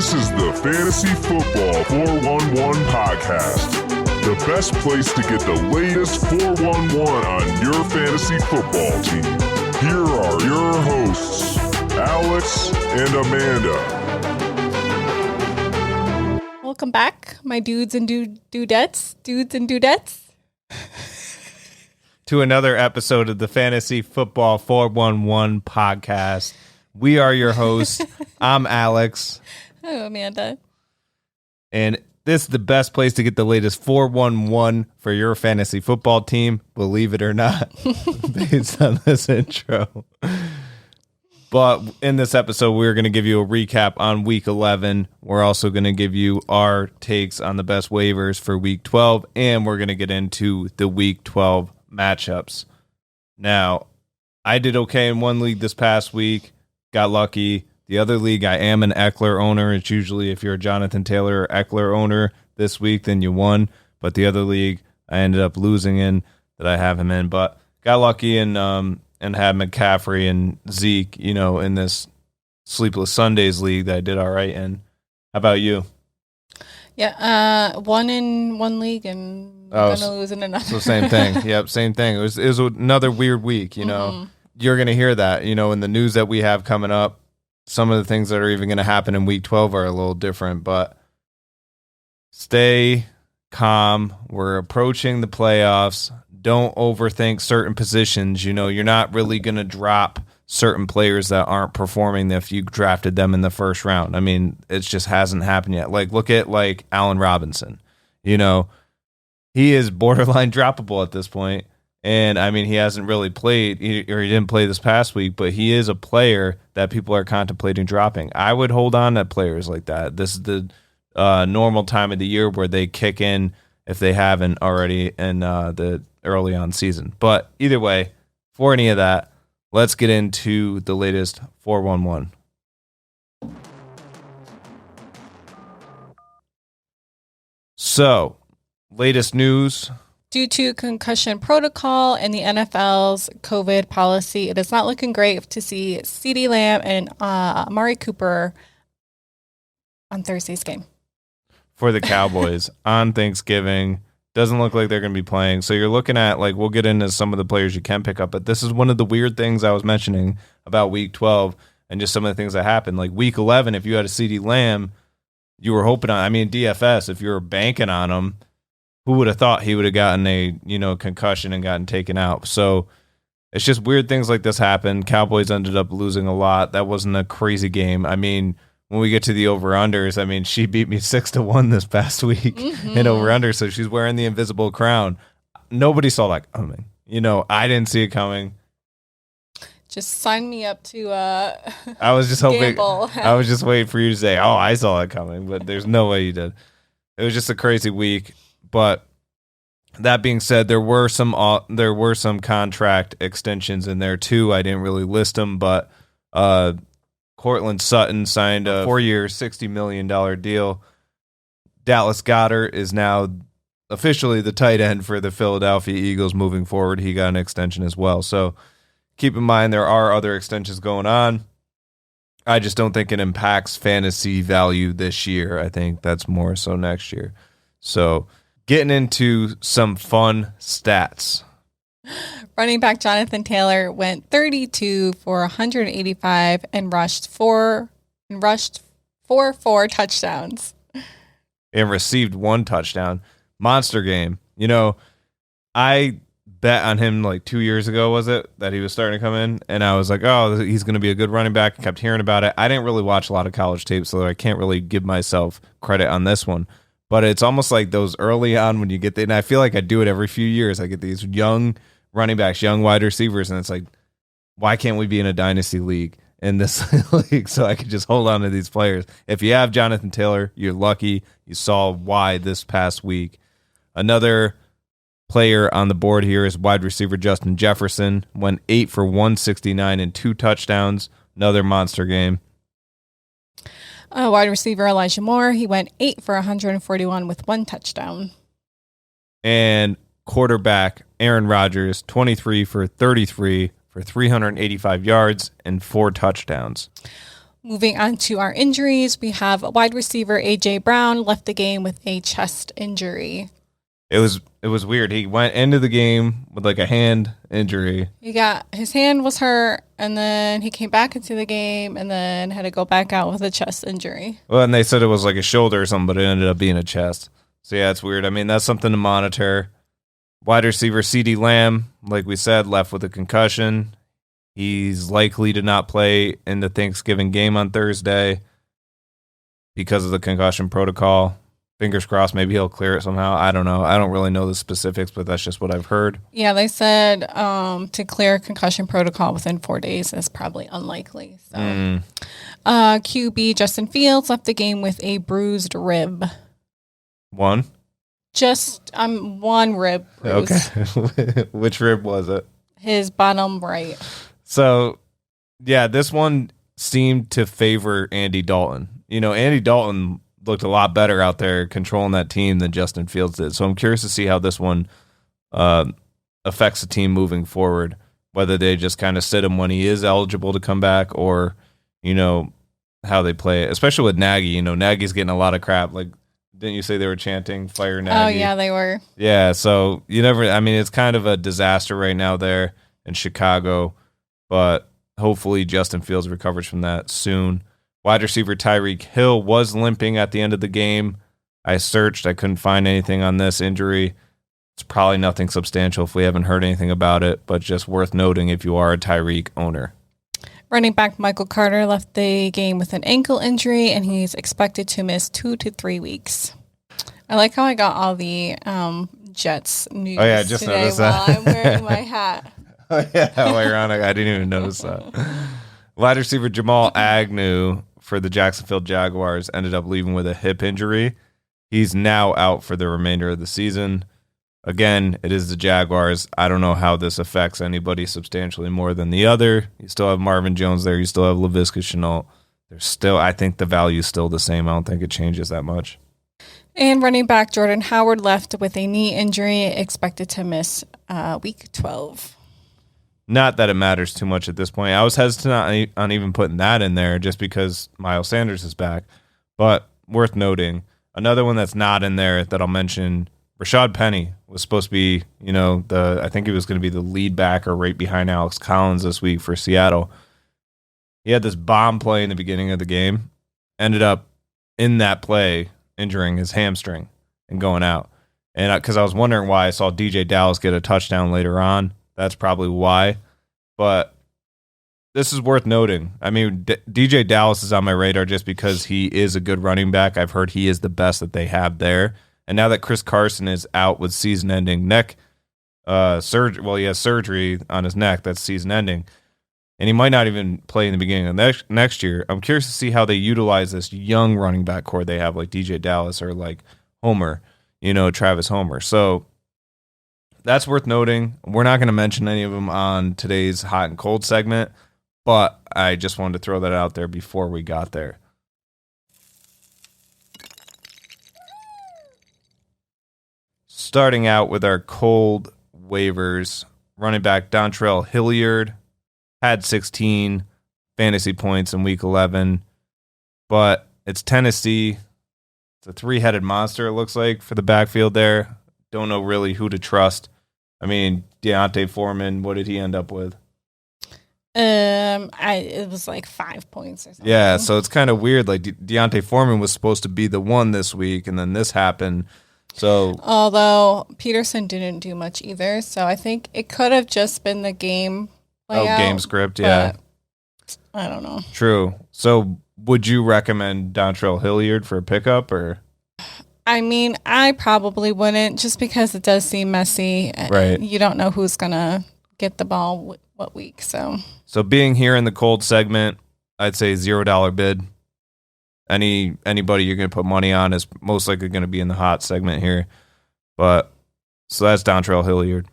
This is the Fantasy Football 411 podcast. The best place to get the latest 411 on your fantasy football team. Here are your hosts, Alex and Amanda. Welcome back, my dudes and dudettes. To another episode of the Fantasy Football 411 podcast. We are your hosts. I'm Alex. Hello, Amanda. And this is the best place to get the latest 411 for your fantasy football team, believe it or not, based on this intro. But in this episode, we're going to give you a recap on Week 11. We're also going to give you our takes on the best waivers for Week 12, and we're going to get into the Week 12 matchups. Now, I did okay in one league this past week. Got lucky. The other league, I am an Eckler owner. It's usually if you're a Jonathan Taylor or Eckler owner this week, then you won. But the other league, I ended up losing in that I have him in. But got lucky and had McCaffrey and Zeke, in this Sleepless Sundays league that I did all right in. How about you? Yeah, won in one league and gonna lose in another. So same thing. Yep, same thing. It was another weird week, Mm-hmm. You're going to hear that, in the news that we have coming up. Some of the things that are even going to happen in Week 12 are a little different, but stay calm. We're approaching the playoffs. Don't overthink certain positions. You're not really going to drop certain players that aren't performing if you drafted them in the first round. I mean, it just hasn't happened yet. Look at Allen Robinson. He is borderline droppable at this point. And, he hasn't really played, he didn't play this past week, but he is a player that people are contemplating dropping. I would hold on to players like that. This is the normal time of the year where they kick in if they haven't already in the early on season. But either way, for any of that, let's get into the latest 411. So, latest news. Due to concussion protocol and the NFL's COVID policy, it is not looking great to see CeeDee Lamb and Amari Cooper on Thursday's game. For the Cowboys on Thanksgiving. Doesn't look like they're going to be playing. So you're looking at, we'll get into some of the players you can pick up, but this is one of the weird things I was mentioning about Week 12 and just some of the things that happened. Like Week 11, if you had a CeeDee Lamb, you were hoping on, DFS, if you were banking on him, who would have thought he would have gotten a, concussion and gotten taken out? So it's just weird things like this happen. Cowboys ended up losing a lot. That wasn't a crazy game. When we get to the over-unders, she beat me 6-1 this past week in over-under, so she's wearing the invisible crown. Nobody saw that coming. I didn't see it coming. Just sign me up to I was just hoping. gamble. I was just waiting for you to say, "Oh, I saw it coming," but there's no way you did. It was just a crazy week. But that being said, there were some contract extensions in there too. I didn't really list them, but Cortland Sutton signed a 4-year, $60 million deal. Dallas Goedert is now officially the tight end for the Philadelphia Eagles moving forward. He got an extension as well. So keep in mind there are other extensions going on. I just don't think it impacts fantasy value this year. I think that's more so next year. So getting into some fun stats. Running back Jonathan Taylor went 32 for 185 and rushed four touchdowns. And received 1 touchdown. Monster game. I bet on him 2 years ago, was it, that he was starting to come in? And I was like, oh, he's going to be a good running back. I kept hearing about it. I didn't really watch a lot of college tape, so I can't really give myself credit on this one. But it's almost like those early on when you get there, and I feel like I do it every few years. I get these young running backs, young wide receivers, and it's like, why can't we be in a dynasty league in this league so I could just hold on to these players? If you have Jonathan Taylor, you're lucky. You saw why this past week. Another player on the board here is wide receiver Justin Jefferson. Went 8 for 169 and 2 touchdowns. Another monster game. Wide receiver Elijah Moore, he went 8 for 141 with 1 touchdown. And quarterback Aaron Rodgers, 23 for 33 for 385 yards and 4 touchdowns. Moving on to our injuries, we have wide receiver A.J. Brown left the game with a chest injury. It was weird. He went into the game with like a hand injury. His hand was hurt, and then he came back into the game and then had to go back out with a chest injury. Well, and they said it was like a shoulder or something, but it ended up being a chest. So yeah, it's weird. I mean, that's something to monitor. Wide receiver CeeDee Lamb, like we said, left with a concussion. He's likely to not play in the Thanksgiving game on Thursday because of the concussion protocol. Fingers crossed, maybe he'll clear it somehow. I don't know. I don't really know the specifics, but that's just what I've heard. Yeah, they said to clear concussion protocol within 4 days is probably unlikely. So, QB Justin Fields left the game with a bruised rib. One? Just one rib bruise. Okay. Which rib was it? His bottom right. So, yeah, this one seemed to favor Andy Dalton. You know, Andy Dalton looked a lot better out there controlling that team than Justin Fields did. So I'm curious to see how this one affects the team moving forward, whether they just kind of sit him when he is eligible to come back or, you know, how they play it, especially with Nagy. You know, Nagy's getting a lot of crap. Like, didn't you say they were chanting "Fire Nagy"? Oh, yeah, they were. Yeah, so you never, I mean, it's kind of a disaster right now there in Chicago, but hopefully Justin Fields recovers from that soon. Wide receiver Tyreek Hill was limping at the end of the game. I searched. I couldn't find anything on this injury. It's probably nothing substantial if we haven't heard anything about it, but just worth noting if you are a Tyreek owner. Running back Michael Carter left the game with an ankle injury, and he's expected to miss 2 to 3 weeks. I like how I got all the Jets news just today noticed while that. I'm wearing my hat. Oh, yeah, how ironic. I didn't even notice that. Wide receiver Jamal Agnew for the Jacksonville Jaguars ended up leaving with a hip injury. He's now out for the remainder of the season. Again, it is the Jaguars. I don't know how this affects anybody substantially more than the other. You still have Marvin Jones there. You still have Laviska Shenault. There's still, I think the value is still the same. I don't think it changes that much. And running back Jordan Howard left with a knee injury, expected to miss week 12. Not that it matters too much at this point. I was hesitant on even putting that in there just because Miles Sanders is back. But worth noting, another one that's not in there that I'll mention, Rashad Penny was supposed to be, you know, I think he was going to be the lead backer right behind Alex Collins this week for Seattle. He had this bomb play in the beginning of the game, ended up in that play injuring his hamstring and going out. And because I was wondering why I saw DJ Dallas get a touchdown later on. That's probably why. But this is worth noting. I mean, DJ Dallas is on my radar just because he is a good running back. I've heard he is the best that they have there. And now that Chris Carson is out with season-ending neck surgery, well, he has surgery on his neck that's season-ending, and he might not even play in the beginning of next year. I'm curious to see how they utilize this young running back core they have, like DJ Dallas or like Homer, you know, Travis Homer. So that's worth noting. We're not going to mention any of them on today's hot and cold segment, but I just wanted to throw that out there before we got there. Starting out with our cold waivers, running back Dontrell Hilliard had 16 fantasy points in week 11, but it's Tennessee. It's a three-headed monster, it looks like, for the backfield there. Don't know really who to trust. I mean, Deontay Foreman, what did he end up with? It was like 5 points or something. Yeah, so it's kind of weird. Like Deontay Foreman was supposed to be the one this week, and then this happened. So, although Peterson didn't do much either, so I think it could have just been the game layout. Game script, yeah. I don't know. True. So, would you recommend Dontrell Hilliard for a pickup, or? I mean, I probably wouldn't, just because it does seem messy. Right. You don't know who's gonna get the ball what week. So being here in the cold segment, I'd say $0 bid. Anybody you're going to put money on is most likely going to be in the hot segment here. But so that's Dontrell Hilliard.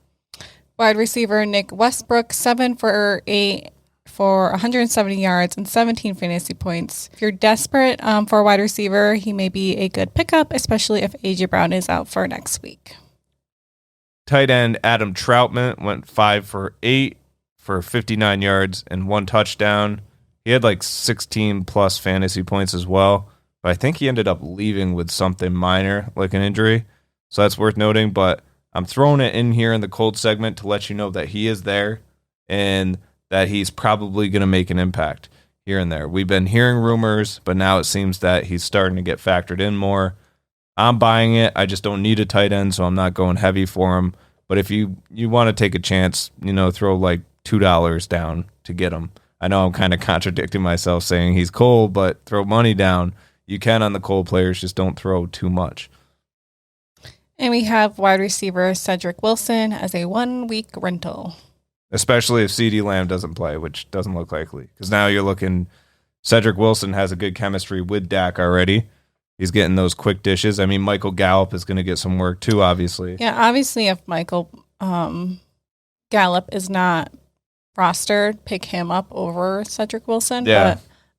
Wide receiver Nick Westbrook, 7 for 8 for 170 yards and 17 fantasy points. If you're desperate for a wide receiver, he may be a good pickup, especially if AJ Brown is out for next week. Tight end Adam Troutman went 5 for 8 for 59 yards and 1 touchdown. He had like 16 plus fantasy points as well, but I think he ended up leaving with something minor, like an injury. So that's worth noting, but I'm throwing it in here in the cold segment to let you know that he is there and that he's probably going to make an impact here and there. We've been hearing rumors, but now it seems that he's starting to get factored in more. I'm buying it. I just don't need a tight end, so I'm not going heavy for him. But if you want to take a chance, throw like $2 down to get him. I know I'm kind of contradicting myself saying he's cold, but throw money down. You can on the cold players, just don't throw too much. And we have wide receiver Cedric Wilson as a 1-week rental. Especially if CeeDee Lamb doesn't play, which doesn't look likely. Because now you're looking, Cedric Wilson has a good chemistry with Dak already. He's getting those quick dishes. I mean, Michael Gallup is going to get some work too, obviously. Yeah, obviously if Michael Gallup is not rostered, pick him up over Cedric Wilson. Yeah.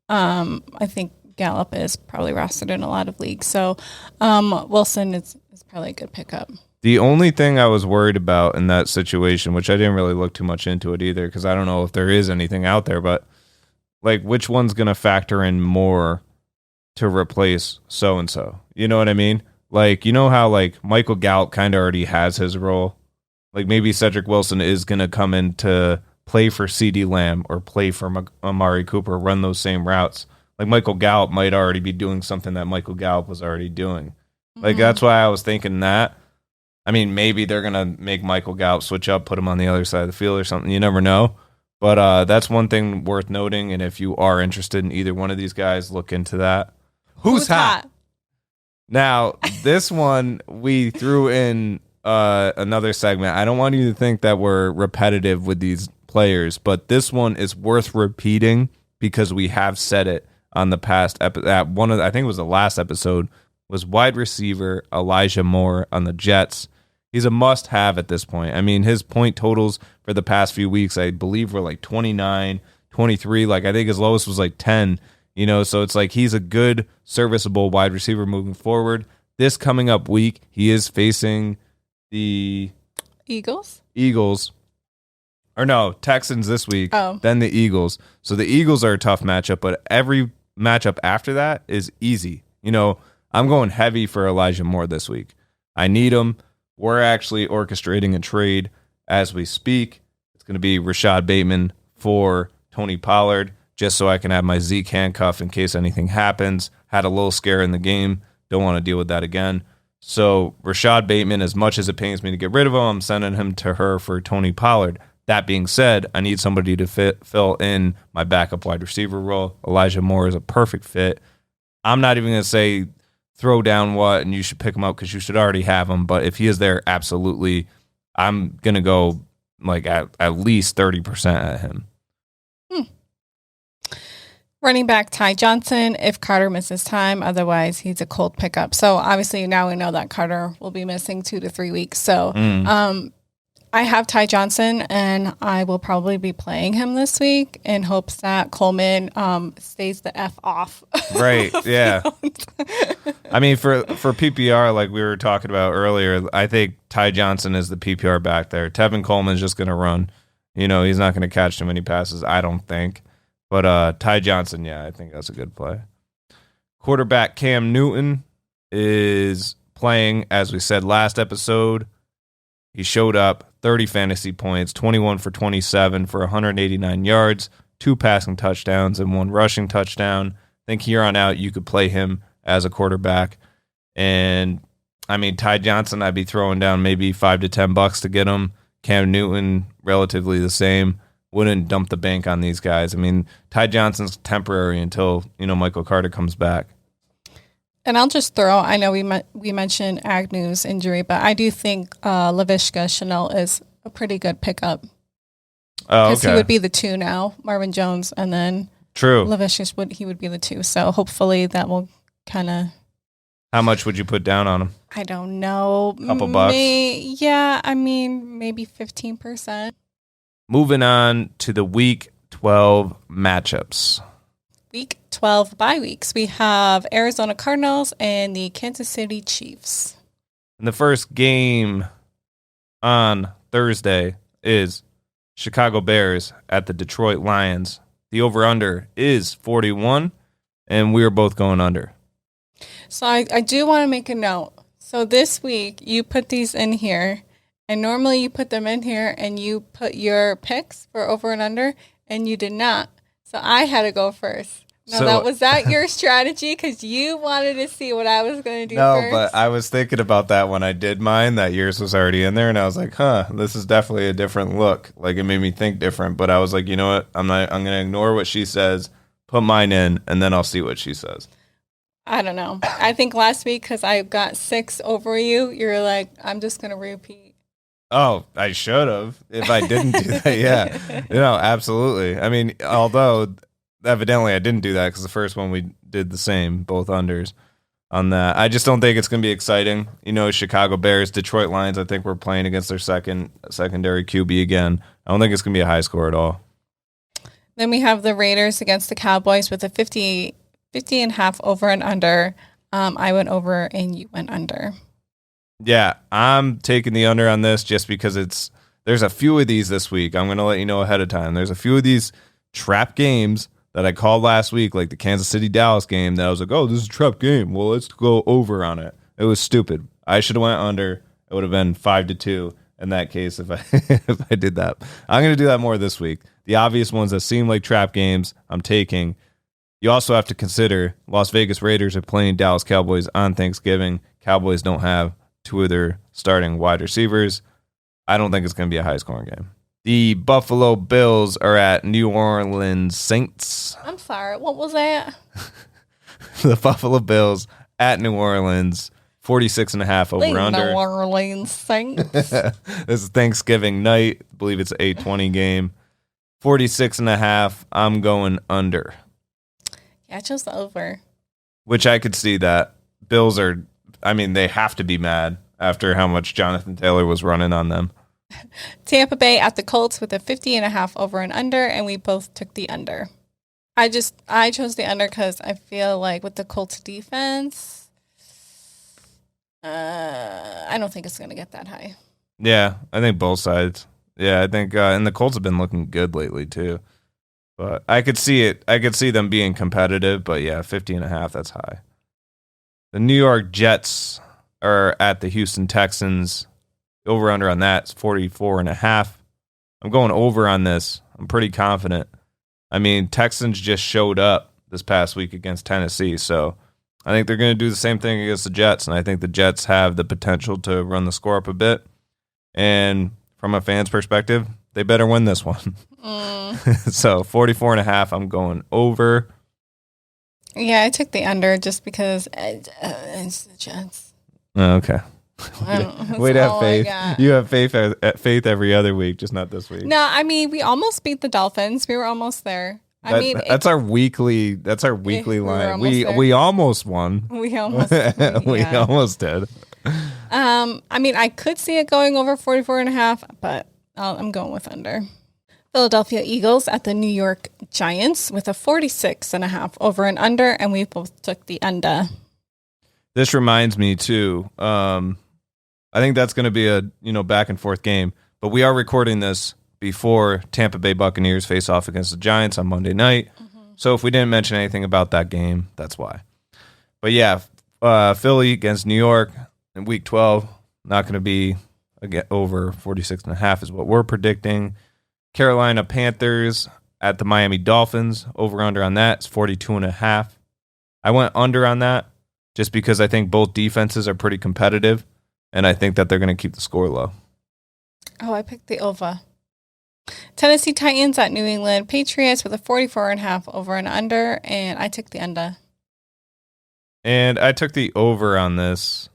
But I think Gallup is probably rostered in a lot of leagues. So Wilson is probably a good pickup. The only thing I was worried about in that situation, which I didn't really look too much into it either, because I don't know if there is anything out there, but like which one's going to factor in more to replace so-and-so? You know what I mean? Like, you know how like Michael Gallup kind of already has his role? Like maybe Cedric Wilson is going to come in to play for CeeDee Lamb or play for Amari Cooper, run those same routes. Like Michael Gallup might already be doing something that Michael Gallup was already doing. Like that's why I was thinking that. I mean, maybe they're going to make Michael Gallup switch up, put him on the other side of the field or something. You never know. But that's one thing worth noting. And if you are interested in either one of these guys, look into that. Who's hot? Now, this one, we threw in another segment. I don't want you to think that we're repetitive with these players, but this one is worth repeating because we have said it on the past episode. I think it was the last episode, was wide receiver Elijah Moore on the Jets. He's a must-have at this point. I mean, his point totals for the past few weeks, I believe, were like 29, 23. Like, I think his lowest was like 10. So it's like he's a good, serviceable wide receiver moving forward. This coming up week, he is facing the Eagles. Or no, Texans this week, Oh. then the Eagles. So the Eagles are a tough matchup, but every matchup after that is easy. I'm going heavy for Elijah Moore this week. I need him. We're actually orchestrating a trade as we speak. It's going to be Rashad Bateman for Tony Pollard, just so I can have my Zeke handcuff in case anything happens. Had a little scare in the game. Don't want to deal with that again. So Rashad Bateman, as much as it pains me to get rid of him, I'm sending him to her for Tony Pollard. That being said, I need somebody to fill in my backup wide receiver role. Elijah Moore is a perfect fit. I'm not even going to say throw down what and you should pick him up because you should already have him. But if he is there, absolutely, I'm going to go like at least 30% at him. Running back Ty Johnson if Carter misses time. Otherwise, he's a cold pickup. So obviously now we know that Carter will be missing 2 to 3 weeks. So I have Ty Johnson, and I will probably be playing him this week in hopes that Coleman stays the F off. Right, yeah. I mean, for PPR, like we were talking about earlier, I think Ty Johnson is the PPR back there. Tevin Coleman's just going to run. He's not going to catch too many passes, I don't think. But Ty Johnson, yeah, I think that's a good play. Quarterback Cam Newton is playing, as we said last episode. He showed up, 30 fantasy points, 21 for 27 for 189 yards, 2 passing touchdowns, and 1 rushing touchdown. I think here on out you could play him as a quarterback. And, I mean, Ty Johnson, I'd be throwing down maybe $5 to $10 to get him. Cam Newton, relatively the same. Wouldn't dump the bank on these guys. I mean, Ty Johnson's temporary until, Michael Carter comes back. And I'll just throw, I know we mentioned Agnew's injury, but I do think Laviska Chanel is a pretty good pickup. Oh, okay. Because he would be the 2 now, Marvin Jones, and then True. Laviska would be the 2. So hopefully that will kind of... How much would you put down on him? I don't know. Couple bucks? Yeah, I mean, maybe 15%. Moving on to the Week 12 matchups. Week 12 bye weeks. We have Arizona Cardinals and the Kansas City Chiefs. And the first game on Thursday is Chicago Bears at the Detroit Lions. The over-under is 41, and we are both going under. So I do want to make a note. So this week, you put these in here, and normally you put them in here, and you put your picks for over and under, and you did not. So I had to go first. Now, was that your strategy? Because you wanted to see what I was going to do first? No, but I was thinking about that when I did mine, that yours was already in there, and I was like, this is definitely a different look. Like, it made me think different, but I was like, you know what? I'm going to ignore what she says, put mine in, and then I'll see what she says. I don't know. I think last week, because I got 6 over you, you're like, I'm just going to repeat. Oh, I should have if I didn't do that. Yeah. Absolutely. I mean, although evidently I didn't do that because the first one we did the same, both unders on that. I just don't think it's going to be exciting. Chicago Bears, Detroit Lions, I think we're playing against their secondary QB again. I don't think it's going to be a high score at all. Then we have the Raiders against the Cowboys with a 50 and a half over and under. I went over and you went under. Yeah, I'm taking the under on this just because there's a few of these this week. I'm going to let you know ahead of time. There's a few of these trap games that I called last week, like the Kansas City-Dallas game, that I was like, oh, this is a trap game. Well, let's go over on it. It was stupid. I should have went under. It would have been 5-2 in that case if I did that. I'm going to do that more this week. The obvious ones that seem like trap games, I'm taking. You also have to consider Las Vegas Raiders are playing Dallas Cowboys on Thanksgiving. Cowboys don't have 2 of their starting wide receivers. I don't think it's going to be a high-scoring game. The Buffalo Bills are at New Orleans Saints. I'm sorry. What was that? The Buffalo Bills at New Orleans, 46.5 over under. New Orleans Saints. This is Thanksgiving night. I believe it's an 8:20 game. 46.5. I'm going under. Yeah, I chose the over. Which I could see that. Bills are, they have to be mad after how much Jonathan Taylor was running on them. Tampa Bay at the Colts with a 50 and a half over and under, and we both took the under. I chose the under because I feel like with the Colts defense, I don't think it's going to get that high. Yeah, I think both sides. Yeah, I think, and the Colts have been looking good lately too. But I could see it. I could see them being competitive, but yeah, 50 and a half, that's high. The New York Jets are at the Houston Texans. Over under on that is 44 and a half. I'm going over on this. I'm pretty confident. Texans just showed up this past week against Tennessee, so I think they're going to do the same thing against the Jets, and I think the Jets have the potential to run the score up a bit. And from a fan's perspective, they better win this one. So 44 and a half, I'm going over. Yeah, I took the under just because it's the Jets. Okay. Way to have faith. You have faith every other week, just not this week. No, we almost beat the Dolphins. We were almost there. That's our weekly line. We almost won. We almost we almost did. I could see it going over 44 and a half, but I'm going with under. Philadelphia Eagles at the New York Giants with a 46 and a half over and under, and we both took the under. This reminds me too. I think that's going to be a back and forth game, but we are recording this before Tampa Bay Buccaneers face off against the Giants on Monday night. Mm-hmm. So if we didn't mention anything about that game, that's why. But yeah, Philly against New York in Week 12, not going to be over 46.5 is what we're predicting. Carolina Panthers at the Miami Dolphins, over under on that is 42.5. I went under on that just because I think both defenses are pretty competitive, and I think that they're going to keep the score low. Oh, I picked the over. Tennessee Titans at New England Patriots with a 44.5 over and under, and I took the under. And I took the over on this,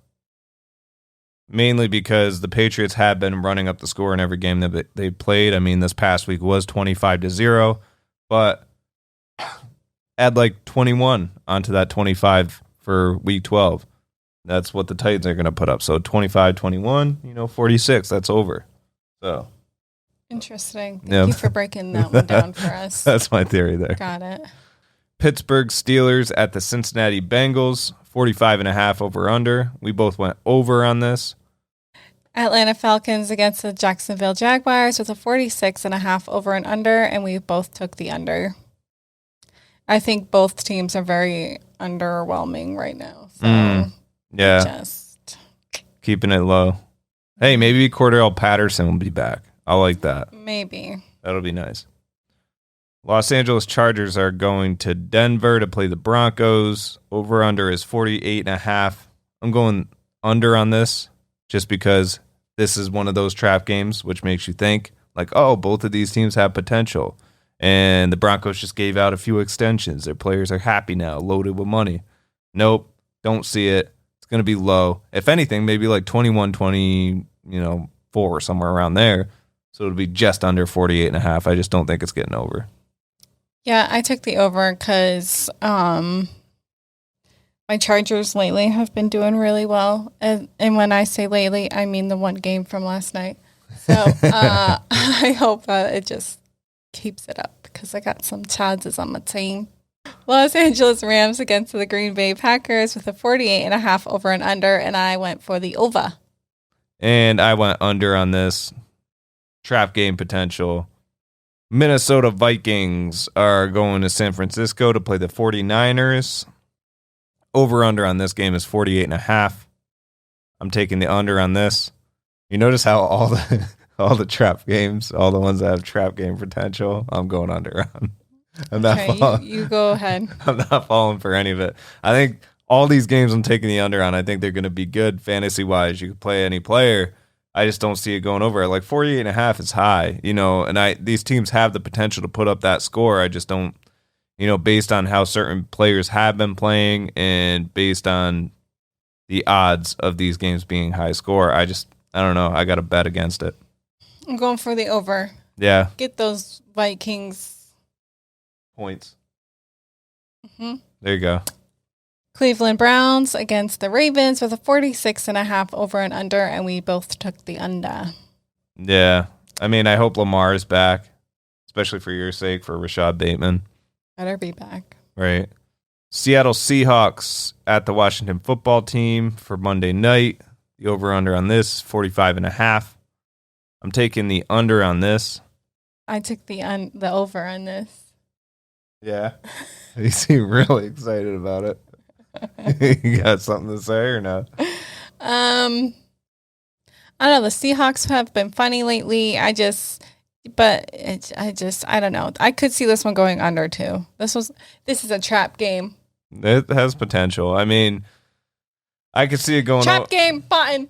mainly because the Patriots have been running up the score in every game that they played. This past week was 25-0, but add like 21 onto that 25 for Week 12. That's what the Titans are going to put up. So 25-21, 46, that's over. So interesting. Thank you for breaking that one down for us. That's my theory there. Got it. Pittsburgh Steelers at the Cincinnati Bengals, 45.5 over under. We both went over on this. Atlanta Falcons against the Jacksonville Jaguars with a 46.5 over and under, and we both took the under. I think both teams are very underwhelming right now. So yeah, just keeping it low. Hey, maybe Cordell Patterson will be back. I like that. Maybe. That'll be nice. Los Angeles Chargers are going to Denver to play the Broncos. Over-under is 48.5. I'm going under on this just because this is one of those trap games which makes you think, like, oh, both of these teams have potential. And the Broncos just gave out a few extensions. Their players are happy now, loaded with money. Nope, don't see it. It's going to be low. If anything, maybe like 21-20, 4, somewhere around there. So it'll be just under 48.5. I just don't think it's getting over. Yeah, I took the over because my Chargers lately have been doing really well. And when I say lately, I mean the one game from last night. So I hope it just keeps it up because I got some Chads on my team. Los Angeles Rams against the Green Bay Packers with a 48.5 over and under, and I went for the over. And I went under on this. Trap game potential. Minnesota Vikings are going to San Francisco to play the 49ers. Over-under on this game is 48.5. I'm taking the under on this. You notice how all the trap games, all the ones that have trap game potential, I'm going under on. I'm not falling. You go ahead. I'm not falling for any of it. I think all these games I'm taking the under on. I think they're going to be good fantasy-wise. You can play any player. I just don't see it going over. Like 48.5 is high, and these teams have the potential to put up that score. I just don't, based on how certain players have been playing and based on the odds of these games being high score, I don't know. I got to bet against it. I'm going for the over. Yeah. Get those Vikings points. Mm-hmm. There you go. Cleveland Browns against the Ravens with a 46.5 over and under, and we both took the under. Yeah. I mean, I hope Lamar is back, especially for your sake, for Rashad Bateman. Better be back. Right. Seattle Seahawks at the Washington football team for Monday night. The over-under on this, 45.5. I'm taking the under on this. I took the over on this. Yeah. You seem really excited about it. You got something to say or no? I don't know. The Seahawks have been funny lately. I don't know. I could see this one going under too. This is a trap game. It has potential. I mean, I could see it going trap game button.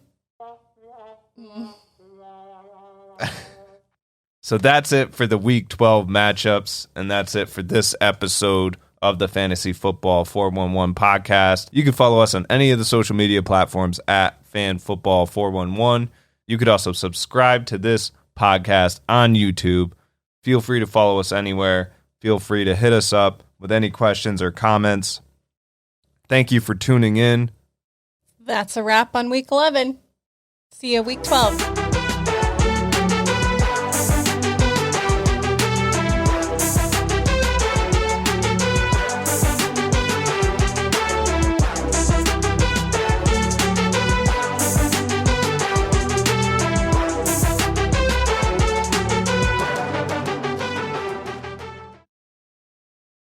So that's it for the Week 12 matchups, and that's it for this episode of the Fantasy Football 411 podcast. You can follow us on any of the social media platforms at FanFootball411. You could also subscribe to this podcast on YouTube. Feel free to follow us anywhere. Feel free to hit us up with any questions or comments. Thank you for tuning in. That's a wrap on Week 11. See you Week 12.